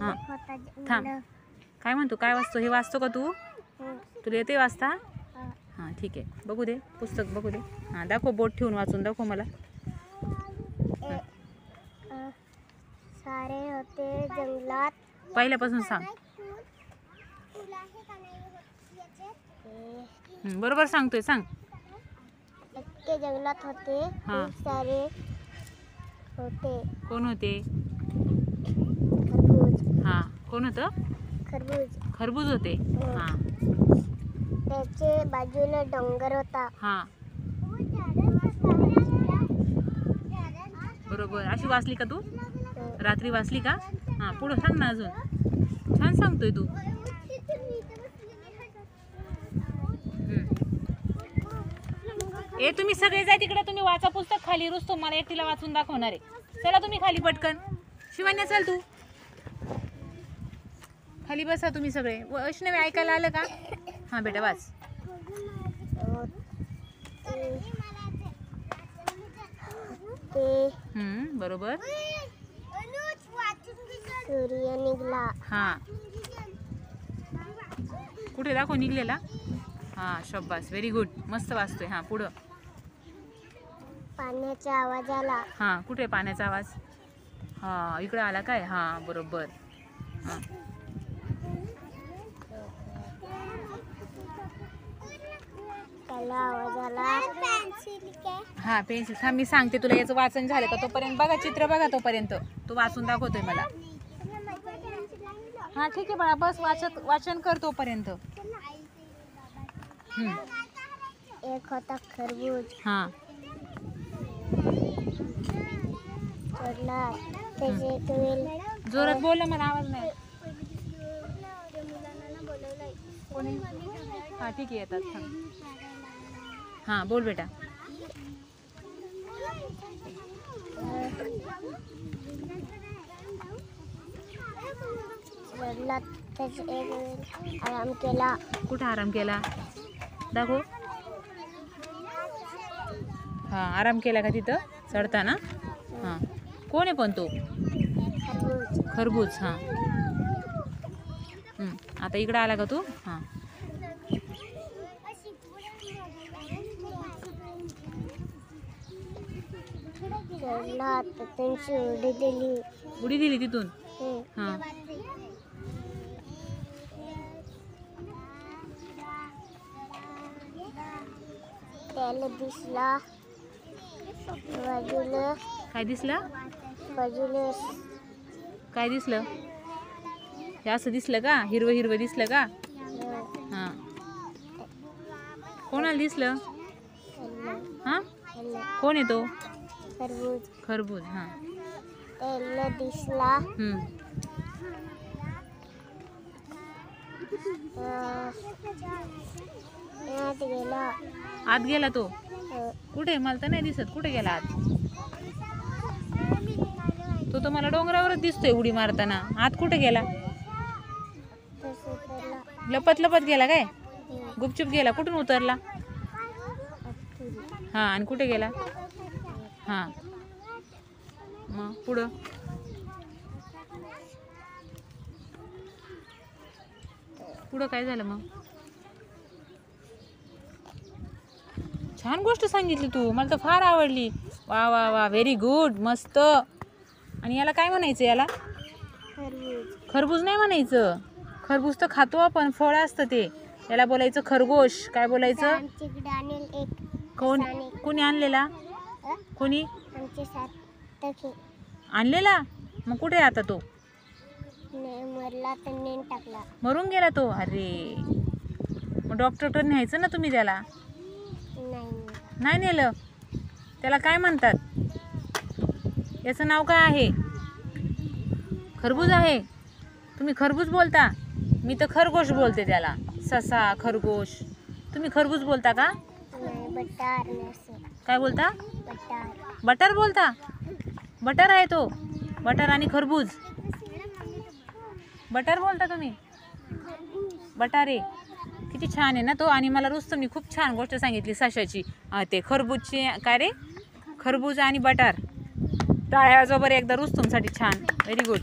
हां थांब. काय म्हणतो, काय वाचतो? हे वाचतो का तू? तुला येते वाचता? हां ठीक आहे, बघू दे पुस्तक, बघू दे. हां दाखव, बोट ठेवून वाचून दाखव मला. सारे होते जंगलात. पहिल्यापासून सांग. बरोबर सांगतोय, सांग. इतके जंगलात होते, खूप सारे होते. कोण होते? खरबूज. हां कोण होतं? खरबूज. खरबूज होते. हां त्याचे बाजूला डोंगर होता. हां बरोबर. अशी वाचली का तू? रात्री वाचली का? हां पुढं सांग ना अजून. छान सांगतोय तू. ए तुम्ही सगळे जा तिकडे, तुम्ही वाचा पुस्तक खाली. रुसतो मला एकटीला वाचून दाखवणार आहे. चला तुम्ही खाली पटकन. शिवान्या चल तू खाली बसा तुम्ही सगळे. वैष्णवी ऐकायला आलं का? हां बेटा वाच. बरोबर. सूर्य निघाला. हां कुठे दाखव निघलेला? हां शब्बास, व्हेरी गुड, मस्त वाचतोय. हां पुढं. पाण्याचा आवाज आला. हां कुठे पाण्याचा आवाज? हां इकडं आला काय? हां बरोबर. हां त्याला आवाज आला. हां पेन्सिल. थांब मी सांगते तुला. याचं वाचन झालं का तोपर्यंत? बघा चित्र बघा तोपर्यंत. तू वाचून दाखवतोय मला. हां ठीक आहे बाळा, बस वाचन कर तोपर्यंत. एक होता खरबूज. हां चढला. त्याचे एक वेल. जोरात बोल ना, मला आवाज नाही. कोणी? हां ठीक आहे येतात. हां बोल बेटा. चढला. त्याचे एक वेल आराम केला. कुठं आराम केला? दाखव. हां आराम केला का तिथं चढताना? हां कोण आहे पण तो? खरबूज. खरबूज. हां आता इकडं आला का तू? हां चढला. त्यांची उडी दिली. उडी दिली तिथून? हां त्याला दिसला बाजूला. काय दिसलं? बाजूला काय दिसलं? हे असं दिसलं का? हिरवं हिरवं दिसलं का? हां कोणाला दिसलं? हां कोण आहे तो? खरबूज. खरबूज. हां त्याला दिसला. आत गेला. आत गेला तो? कुठे? मला तर नाही दिसत. कुठे गेला आत? तो तर मला डोंगरावरच दिसतोय उडी मारताना. आत कुठे गेला? लपत लपत गेला काय? गुपचूप गेला? कुठून उतरला? हां आणि कुठे गेला? हां मग पुढं? पुढं काय झालं मग? छान गोष्ट सांगितली तू, मला तर फार आवडली. वा वा वा, व्हेरी गुड, मस्त. आणि याला काय म्हणायचं? याला खरबूज नाही म्हणायचं. खरबूज तर खातो आपण, फळ असतं ते. याला बोलायचं खरगोश. काय बोलायचं? कोणी आणलेला? कोणी आणलेला? मग कुठे आहे आता तो? मरला तर नेऊन टाकला. मरून गेला तो? अरे मग डॉक्टरकडे न्यायचं ना तुम्ही त्याला. नाही नेलं. त्याला काय म्हणतात? याचं नाव काय आहे? खरबूज आहे. तुम्ही खरबूज बोलता, मी तर खरगोश बोलते त्याला. ससा, खरगोश. तुम्ही खरबूज बोलता का? काय बोलता? बटर बोलता? बटर आहे तो. बटर आणि खरबूज. बटर बोलता तुम्ही? बटारे. किती छान आहे ना तो. आणि मला रुस्तमनी खूप छान गोष्ट सांगितली सशाची. ते खरबूजची. काय रे? खरबूज आणि बटार. टाळ्या वाजवा बरं एकदा रुस्तमसाठी. छान, व्हेरी गुड.